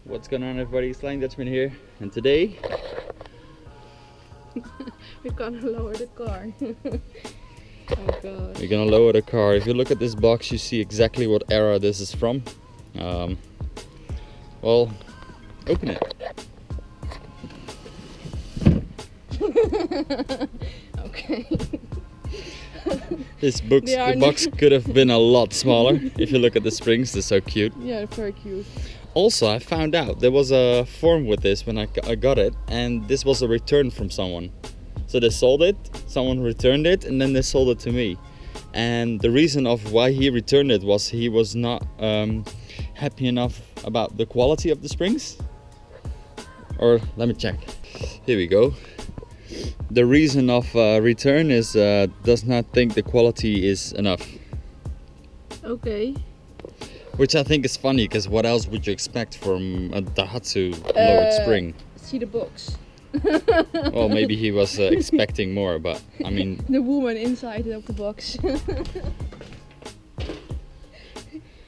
What's going on, everybody? Flying Dutchman here, and today we're gonna lower the car. Oh god. we're gonna lower the car. If you look at this box, you see exactly what era this is from. Well, open it. Okay. This box could have been a lot smaller. If you look at the springs, they're so cute. Yeah, very cute. Also, I found out there was a form with this when I got it, and this was a return from someone. So they sold it, someone returned it, and then they sold it to me. And the reason of why he returned it was he was not happy enough about the quality of the springs. Or let me check. Here we go. The reason of return is does not think the quality is enough. Okay. Which I think is funny, because what else would you expect from a Daihatsu lowered spring? See the box. Well, maybe he was expecting more, but I mean... The woman inside of the box.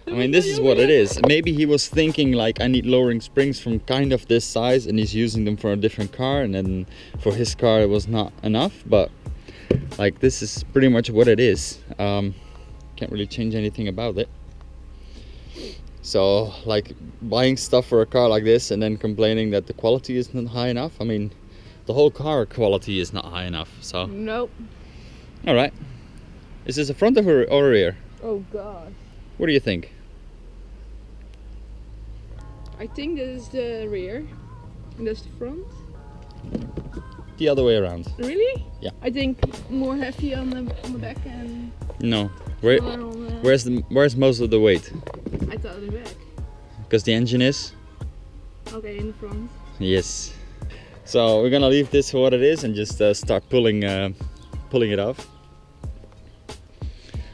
I mean, this is what it is. Maybe he was thinking like, I need lowering springs from kind of this size, and he's using them for a different car, and then for his car it was not enough, but like this is pretty much what it is. Can't really change anything about it. So like buying stuff for a car like this and then complaining that the quality is not high enough. I mean, the whole car quality is not high enough, so. Nope. All right. Is this a front or rear? Oh god. What do you think? I think this is the rear. And that's the front. The other way around. Really? Yeah. I think more heavy on the back and No. Where's most of the weight? I thought the back. Because the engine is? Okay, in the front. Yes. So we're gonna leave this for what it is and just start pulling it off.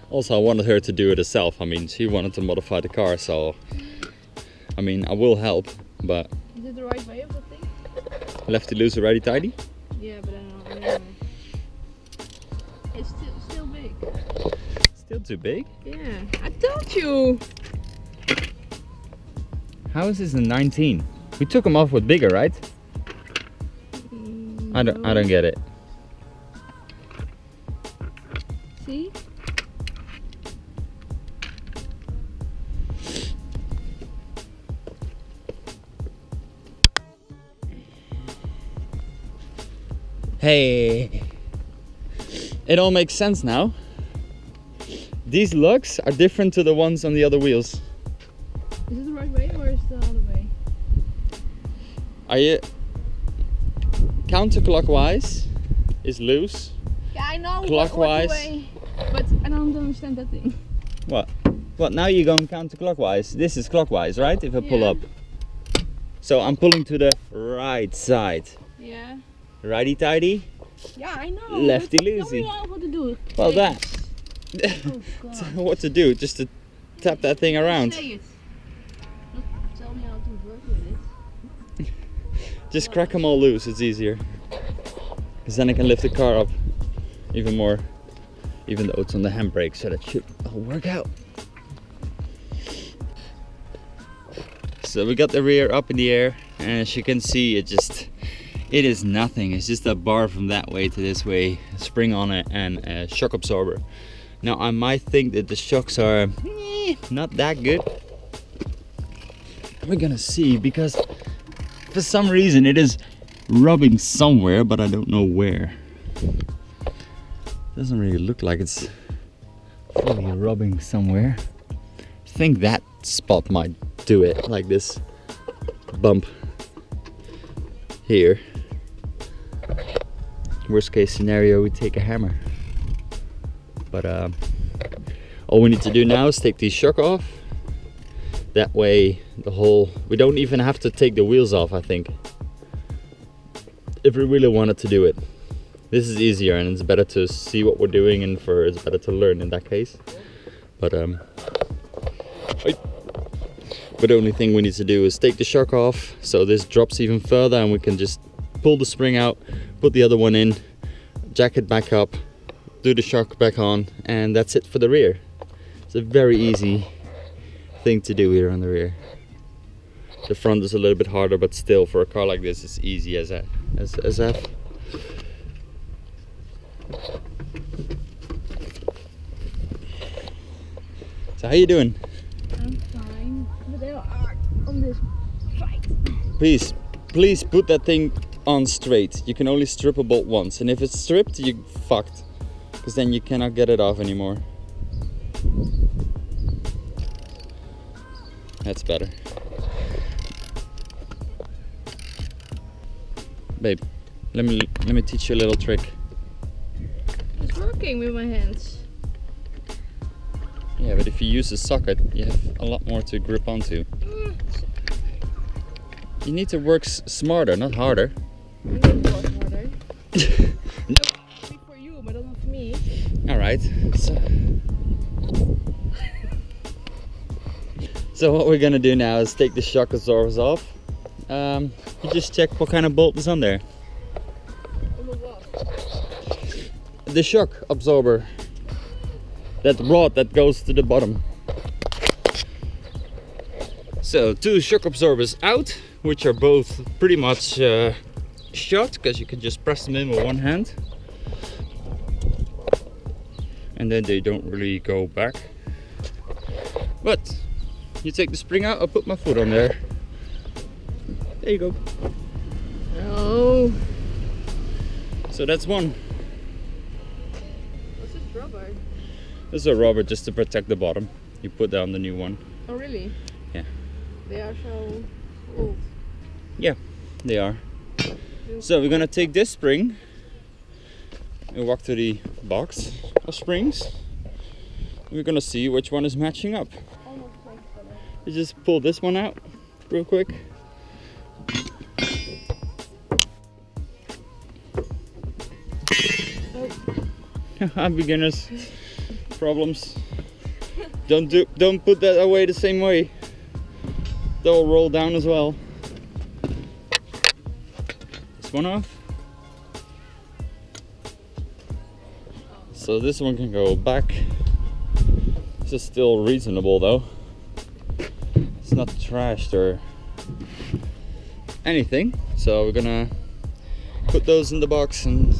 Also, I wanted her to do it herself. I mean, she wanted to modify the car, so I mean, I will help, but... Is it the right way of the thing? Lefty loose, righty tighty? Yeah, but I don't know. It's still big. Still too big? Yeah, I told you. How is this a 19? We took them off with bigger, right? I don't get it. See? Hey, it all makes sense now. These lugs are different to the ones on the other wheels. Is it the right way or is it the other way? Are you counterclockwise is loose? Yeah, I know. Clockwise. What way, but I don't understand that thing. What? What? Now you're going counterclockwise. This is clockwise, right? If I pull up. So I'm pulling to the right side. Yeah. Righty tighty. Yeah, I know. Lefty Tell loosey. me how to do it. Well, Say that. it. Oh god. What to do? Just to tap that thing around. Say it. Don't tell me how to work with it. Just crack them all loose. It's easier. Because then I can lift the car up even more. Even though it's on the handbrake, so that should all work out. So we got the rear up in the air, and as you can see, it is nothing. It's just a bar from that way to this way, a spring on it, and a shock absorber. Now I might think that the shocks are not that good. We're gonna see, because for some reason it is rubbing somewhere, but I don't know where. Doesn't really look like it's fully rubbing somewhere. I think that spot might do it, like this bump here. Worst case scenario, we take a hammer. But all we need to do now is take the shock off. That way we don't even have to take the wheels off, I think. If we really wanted to do it. This is easier, and it's better to see what we're doing, and it's better to learn in that case. But the only thing we need to do is take the shock off, so this drops even further, and we can just pull the spring out, put the other one in, jack it back up, do the shock back on, and that's it for the rear. It's a very easy thing to do here on the rear. The front is a little bit harder, but still for a car like this it's easy as that. So how you doing? I'm fine, but they are hard on this fight. Please put that thing on straight. You can only strip a bolt once, and if it's stripped, you fucked, because then you cannot get it off anymore. That's better. Babe, let me teach you a little trick. It's working with my hands. Yeah, but if you use a socket, you have a lot more to grip onto. You need to work smarter, not harder. You need to work harder. Maybe for you, but not for me. Alright. So what we're gonna do now is take the shock absorbers off. You just check what kind of bolt is on there. On the what? The shock absorber. That rod that goes to the bottom. So 2 shock absorbers out, which are both pretty much shot, because you can just press them in with one hand. And then they don't really go back. But you take the spring out, I'll put my foot on there. There you go. Oh. So that's one. What's this rubber? This is a rubber just to protect the bottom. You put down the new one. Oh really? Yeah. They are so old. Yeah, they are. So we're gonna take this spring and walk to the box of springs. We're gonna see which one is matching up. You just pull this one out real quick. I'm beginners problems. Don't put that away the same way. They'll roll down as well. This one off. So this one can go back. This is still reasonable though. It's not trashed or anything. So we're gonna put those in the box and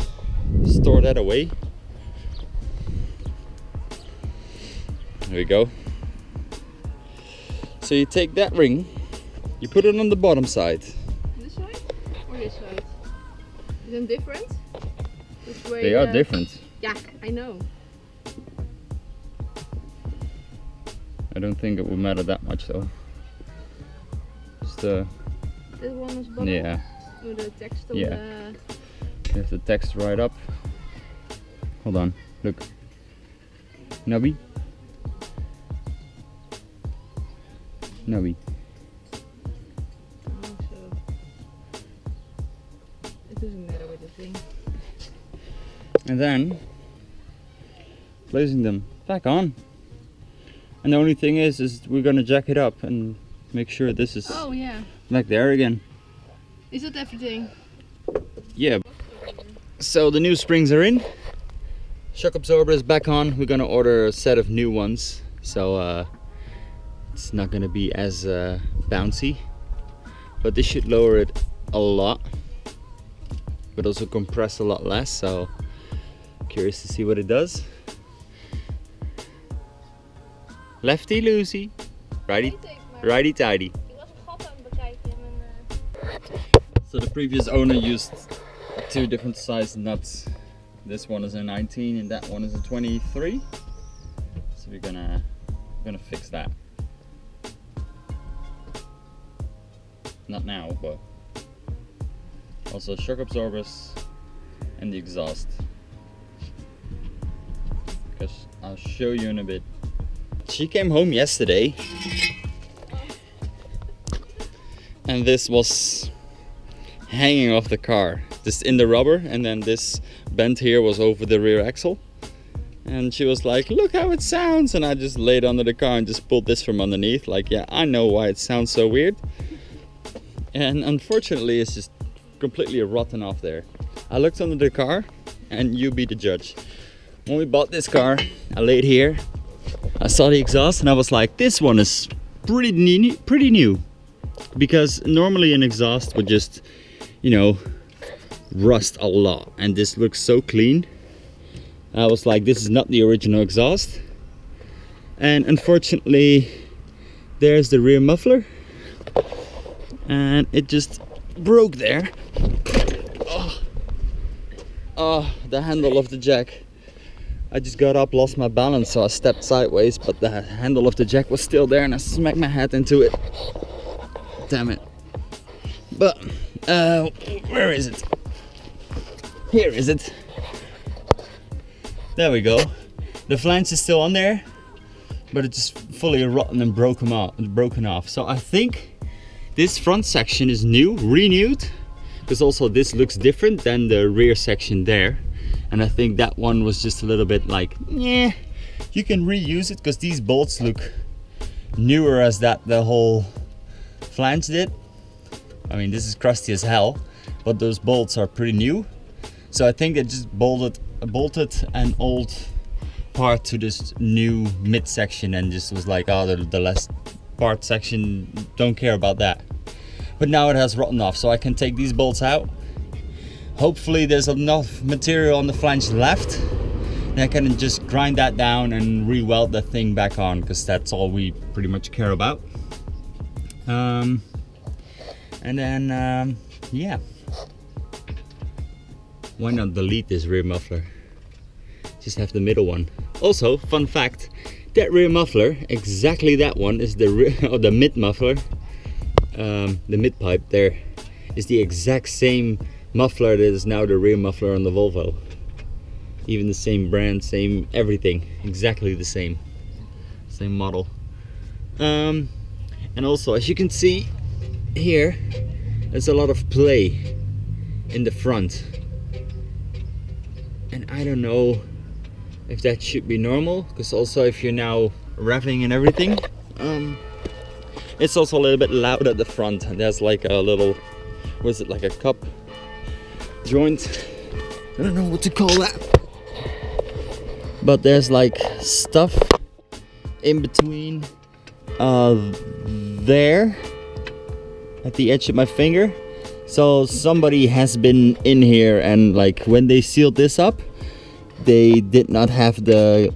store that away. There we go. So you take that ring, you put it on the bottom side. This side or this side? Is them different? Which way? They are different. Yeah, I know. I don't think it would matter that much though. Just This one is bottom. yeah. With the text on Yeah. the... You have the text right up. Hold on, look. Nubby. Nubby. Oh, so it doesn't matter with the thing. And then placing them back on. And the only thing is we're gonna jack it up and make sure this is Oh yeah. back there again. Is that everything? Yeah. So the new springs are in. Shock absorber is back on. We're gonna order a set of new ones. So it's not gonna be as bouncy. But this should lower it a lot. But also compress a lot less. So curious to see what it does. Lefty loosey. Righty, righty tighty. So the previous owner used 2 different size nuts. This one is a 19 and that one is a 23. So we're gonna fix that. Not now, but also shock absorbers and the exhaust. Because I'll show you in a bit. She came home yesterday and this was hanging off the car, just in the rubber, and then this bent here was over the rear axle. And she was like, look how it sounds, and I just laid under the car and just pulled this from underneath, like, yeah, I know why it sounds so weird. And unfortunately it's just completely rotten off there. I looked under the car and you be the judge. When we bought this car, I laid here, I saw the exhaust and I was like, this one is pretty new. because normally an exhaust would just, you know, rust a lot, and this looks so clean. I was like, this is not the original exhaust. And unfortunately, there's the rear muffler, and it just broke there. Oh, the handle of the jack. I just got up, lost my balance, so I stepped sideways, but the handle of the jack was still there, and I smacked my head into it. Damn it. But where is it? Here is it. There we go. The flange is still on there, but it's just fully rotten and broken off. So I think this front section is new, renewed, because also this looks different than the rear section there. And I think that one was just a little bit like, yeah, you can reuse it, because these bolts look newer as that the whole flange did. I mean, this is crusty as hell, but those bolts are pretty new. So I think they just bolted an old part to this new mid section and just was like, oh, the last part section, don't care about that. But now it has rotten off, so I can take these bolts out. Hopefully there's enough material on the flange left, and I can just grind that down and re-weld that thing back on, because that's all we pretty much care about. And then yeah, why not delete this rear muffler? Just have the middle one. Also, fun fact, that rear muffler, exactly that one, is the rear, or the mid muffler. The mid pipe there is the exact same muffler that is now the rear muffler on the Volvo. Even the same brand, same everything, exactly the same model. And also, as you can see here, there's a lot of play in the front, and I don't know if that should be normal, because also if you're now revving and everything, it's also a little bit loud at the front. There's like a little, was it like a cup joint? I don't know what to call that, but there's like stuff in between there at the edge of my finger. So somebody has been in here, and like when they sealed this up, they did not have the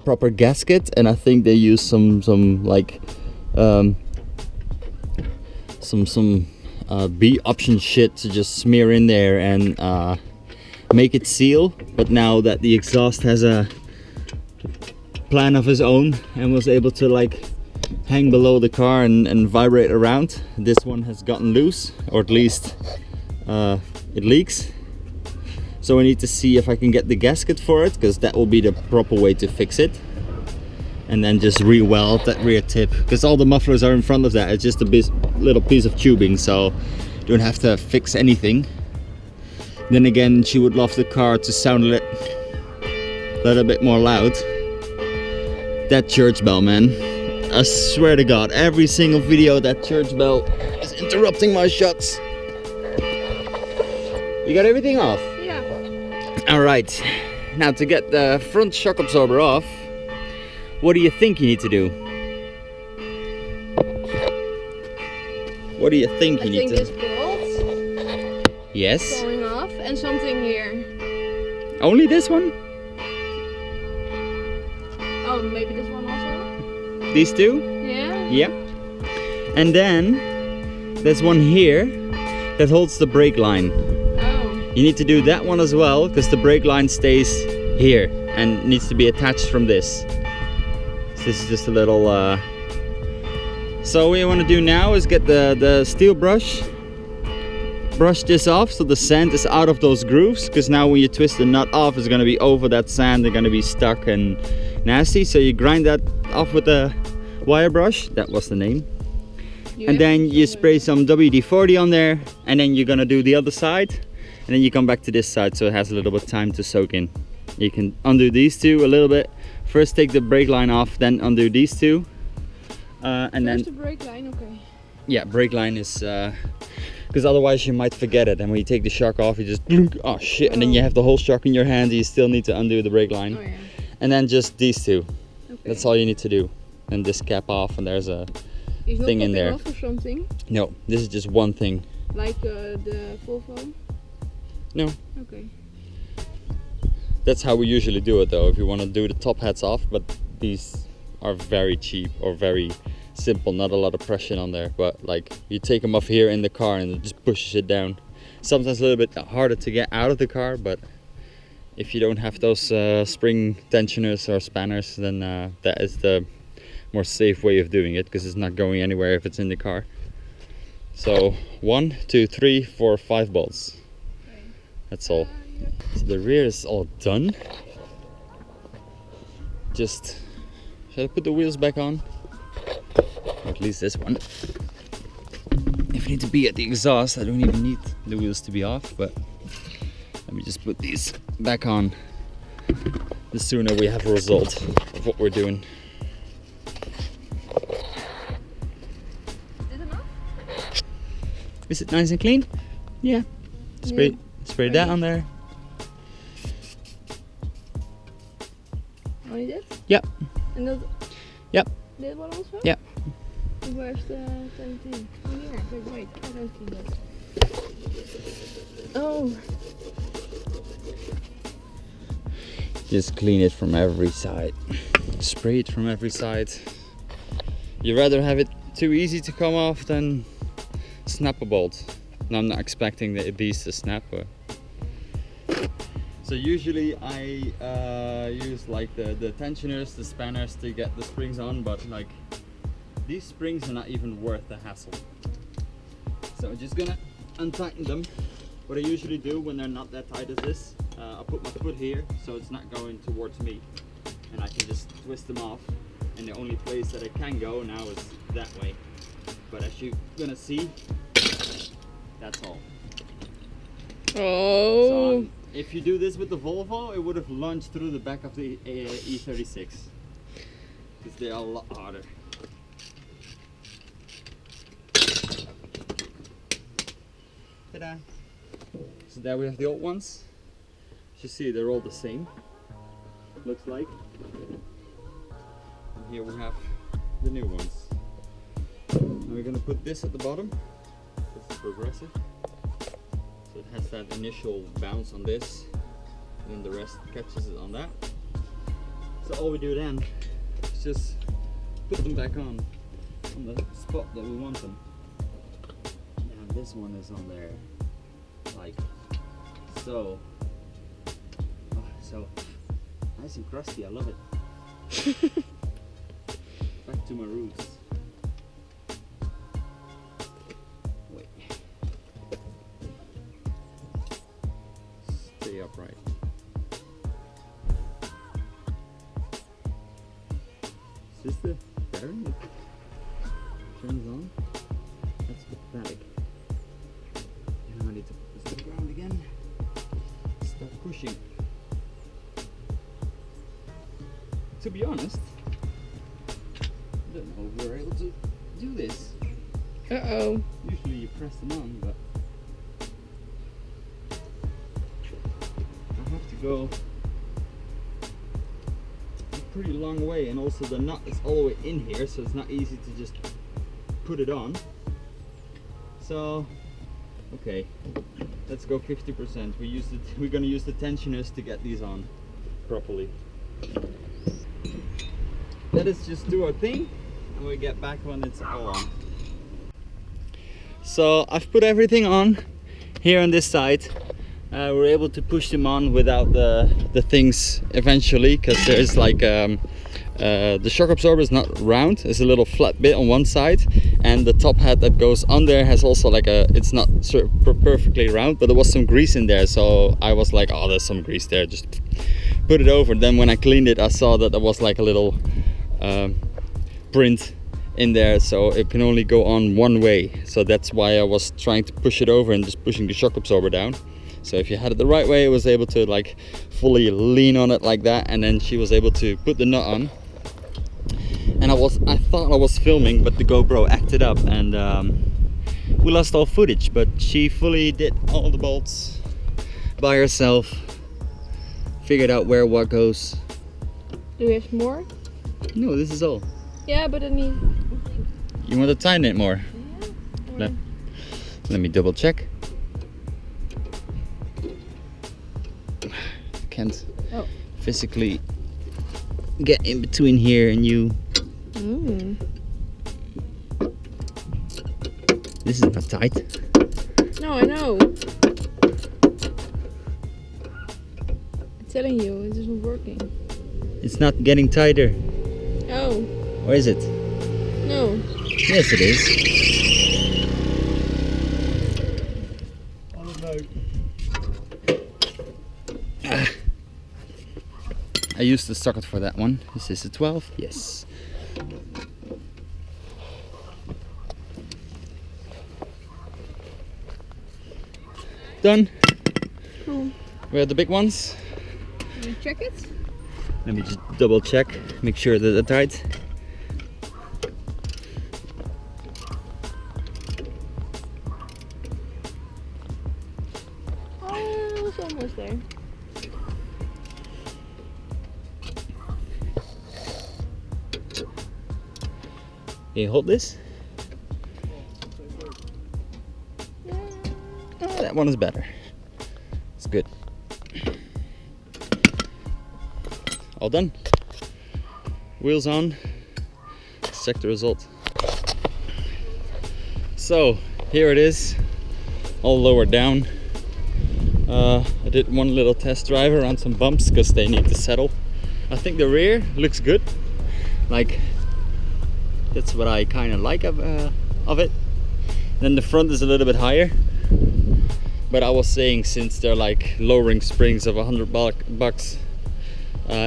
proper gasket, and I think they used some like some B option shit to just smear in there and make it seal. But now that the exhaust has a plan of his own and was able to like hang below the car and vibrate around, this one has gotten loose, or at least it leaks. So I need to see if I can get the gasket for it, because that will be the proper way to fix it. And then just re-weld that rear tip, because all the mufflers are in front of that. It's just a little piece of tubing, so you don't have to fix anything. Then again, she would love the car to sound a little bit more loud. That church bell, man. I swear to God, every single video that church bell is interrupting my shots. You got everything off? Yeah. Alright, now to get the front shock absorber off, what do you think you need to do? What do you think you need to do? I think this bolt Yes. going off, and something here. Only this one? Oh, maybe this one also? These two? Yeah? Yeah. And then there's one here that holds the brake line. You need to do that one as well, because the brake line stays here and needs to be attached from this. So this is just a little so what you want to do now is get the steel brush this off so the sand is out of those grooves, because now when you twist the nut off, it's going to be over that sand. They're going to be stuck and nasty. So you grind that off with the wire brush, that was the name. And then you spray some WD-40 on there, and then you're going to do the other side. And then you come back to this side, so it has a little bit of time to soak in. You can undo these two a little bit. First take the brake line off, then undo these two. And then the brake line, okay. Yeah, brake line is because otherwise you might forget it, and when you take the shock off, you just oh shit, and then you have the whole shock in your hand. You still need to undo the brake line. Oh, yeah. And then just these two. Okay. That's all you need to do. And this cap off, and there's a thing in there. Off or something? No, this is just one thing. Like the Volvo? No. Okay. That's how we usually do it though, if you want to do the top hats off, but these are very cheap or very simple, not a lot of pressure on there, but like you take them off here in the car and it just pushes it down. Sometimes a little bit harder to get out of the car, but if you don't have those spring tensioners or spanners, then that is the more safe way of doing it, because it's not going anywhere if it's in the car. So 1, 2, 3, 4, 5 bolts. That's all. So the rear is all done. Just, shall I put the wheels back on? Or at least this one. If I need to be at the exhaust, I don't even need the wheels to be off, but let me just put these back on. The sooner we have a result of what we're doing. Is it enough? Is it nice and clean? Yeah. Spray that on there. Only this? Yep. And that? Yep. This one also? Yep. And where's the 17? Oh yeah, wait, I don't see that. Oh. Just clean it from every side. Spray it from every side. You'd rather have it too easy to come off than snap a bolt. And I'm not expecting these to snap. So usually I use like the tensioners, the spanners to get the springs on, but like these springs are not even worth the hassle. So I'm just gonna untighten them. What I usually do when they're not that tight as this, I'll put my foot here so it's not going towards me, and I can just twist them off, and the only place that it can go now is that way. But as you're gonna see, that's all. Oh. So if you do this with the Volvo, it would have lunged through the back of the E36, because they are a lot harder. Ta-da! So there we have the old ones. As you see, they're all the same, looks like. And here we have the new ones. And we're going to put this at the bottom. This is progressive. So it has that initial bounce on this, and then the rest catches it on that. So all we do then is just put them back on the spot that we want them. And this one is on there, like so. Oh, so nice and crusty, I love it. Back to my roots. Wait. Stay upright. Is this the bearing that turns on? That's pathetic. Now I need to put this on the ground again. Start pushing. To be honest, I don't know if we're able to do this. Uh-oh. Usually you press them on, but I have to go a pretty long way, and also the nut is all the way in here, so it's not easy to just put it on. So, okay, let's go 50%. We're gonna use the tensioners to get these on properly. Let us just do our thing, and we get back when it's all on. So I've put everything on here on this side. We're able to push them on without the things eventually, because there's like the shock absorber is not round, it's a little flat bit on one side, and the top hat that goes on there has also like it's not perfectly round, but there was some grease in there, so I was like, oh, there's some grease there, just put it over. Then when I cleaned it, I saw that there was like a little print in there, so it can only go on one way, so that's why I was trying to push it over and just pushing the shock absorber down. So if you had it the right way, it was able to like fully lean on it like that, and then she was able to put the nut on. And I thought I was filming, but the GoPro acted up, and we lost all footage, but she fully did all the bolts by herself, figured out where what goes. Do you have more? No, this is all. Yeah, but I mean, You want to tighten it more? Yeah. Let me double check. Can't physically get in between here and you. Mm. This is not tight. No, I know. I'm telling you, it isn't working. It's not getting tighter. Oh. Or is it? No. Yes, it is. I don't know. I used the socket for that one. Is this a 12? Yes. Done. Cool. We have the big ones. Can you check it? Let me just double check, make sure that they're tight. Oh, it's almost there. Can you hold this? Yeah. Oh, that one is better. It's good. All done. Wheels on. Let's check the result. So here it is, all lowered down. I did one little test drive around some bumps because they need to settle. I think the rear looks good. Like, that's what I kind of like of it. Then the front is a little bit higher. But I was saying, since they're like lowering springs of $100,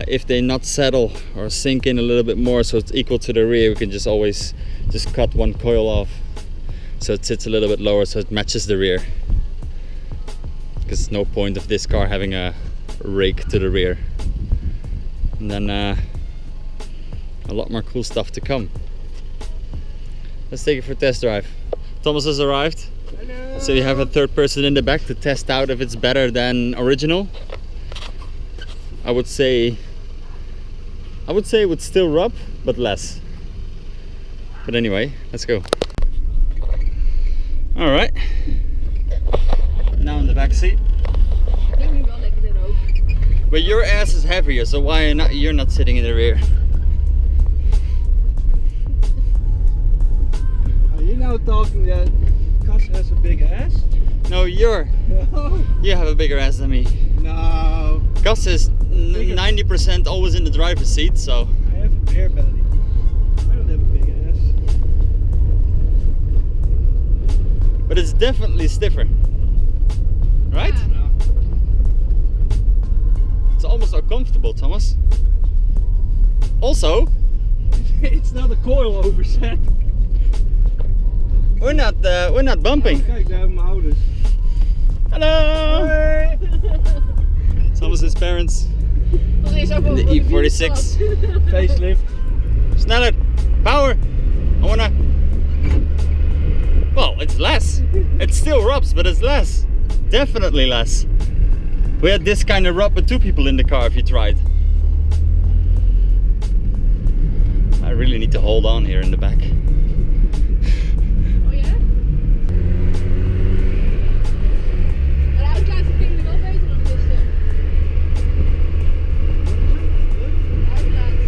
if they not settle or sink in a little bit more so it's equal to the rear, we can just always just cut one coil off so it sits a little bit lower so it matches the rear. Because there's no point of this car having a rake to the rear. And then a lot more cool stuff to come. Let's take it for a test drive. Thomas has arrived. Hello. So you have a third person in the back to test out if it's better than original. I would say it would still rub, but less. But anyway, let's go. All right. Now in the back seat. But your ass is heavier, so why you're not sitting in the rear? Are you now talking that Cas has a big ass? No, you have a bigger ass than me. No. Gus is 90% always in the driver's seat, so. I have a bear belly. I don't have a big ass. But it's definitely stiffer. Right? Yeah. No. It's almost uncomfortable, Thomas. Also, It's not a coil overset. we're not bumping. Kijk, daar hebben mijn ouders. Hello! Hey. Thomas's parents. Dat is ook wel The voor de E46. buurt. Facelift. Sneller! Power! I wanna... Well, it's less. It still rubs, but it's less. Definitely less. We had this kind of rub with two people in the car if you tried. I really need to hold on here in the back. Oh ja? Maar de uitlaat ging er wel beter dan gisteren. Uitlaat.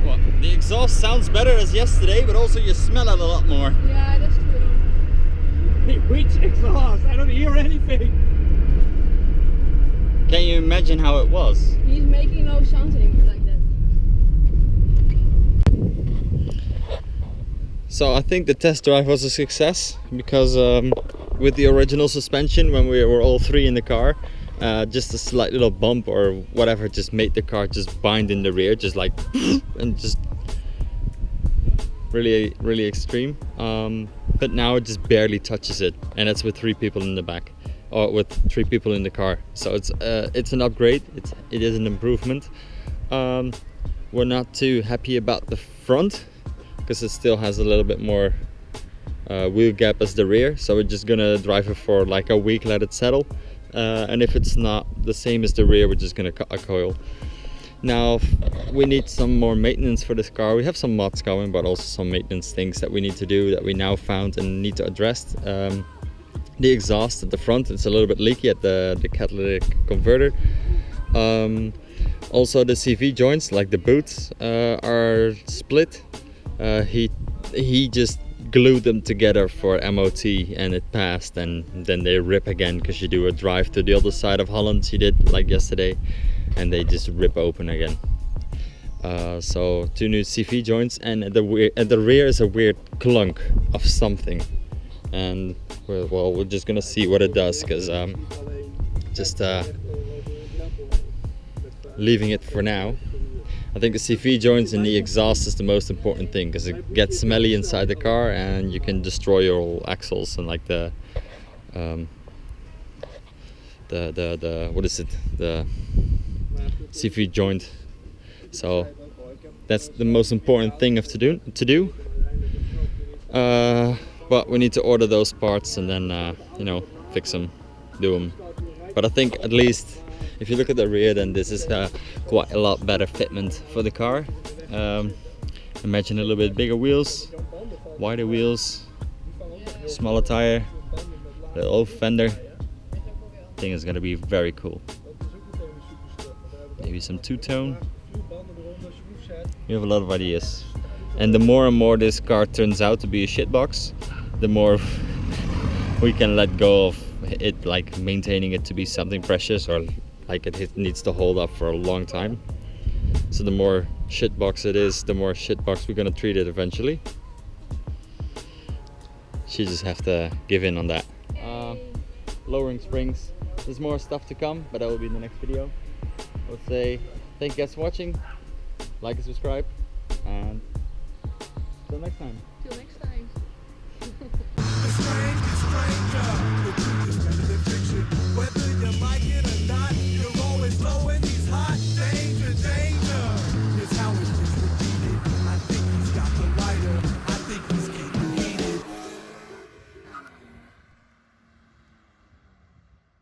Well, the exhaust sounds better as yesterday, but also you smell it a lot more. Ja, dat is true. Which exhaust? I don't hear anything. Can you imagine how it was? He's making no sounds anymore like that. So I think the test drive was a success because with the original suspension, when we were all three in the car, just a slight little bump or whatever just made the car just bind in the rear, just like and just really extreme. But now it just barely touches it, and that's with three people in the back, or with three people in the car. So it's an upgrade. It is an improvement. We're not too happy about the front because it still has a little bit more wheel gap as the rear. So we're just gonna drive it for like a week, let it settle. And if it's not the same as the rear, we're just gonna cut a coil. Now we need some more maintenance for this car. We have some mods going, but also some maintenance things that we need to do that we now found and need to address. The exhaust at the front, it's a little bit leaky at the catalytic converter. Also the CV joints, like the boots, are split. He just glued them together for MOT and it passed, and then they rip again because you do a drive to the other side of Holland, he did like yesterday, and they just rip open again. So 2 new CV joints, and at the rear is a weird clunk of something, and we're just gonna see what it does, because just leaving it for now. I think the CV joints and the exhaust is the most important thing, because it gets smelly inside the car and you can destroy your whole axles and like the what is it, the CV joint. So that's the most important thing to do. But we need to order those parts and then you know, fix them, do them. But I think at least if you look at the rear, then this is quite a lot better fitment for the car. Imagine a little bit bigger wheels, wider wheels, smaller tire, little fender. I think it's gonna be very cool. Maybe some two-tone. We have a lot of ideas. And the more and more this car turns out to be a shitbox, the more we can let go of it, like maintaining it to be something precious, or like it needs to hold up for a long time. So the more shitbox it is, the more shitbox we're gonna treat it eventually. She just have to give in on that. Lowering springs. There's more stuff to come, but that will be in the next video. I would say thank you guys for watching. Like and subscribe, and till next time.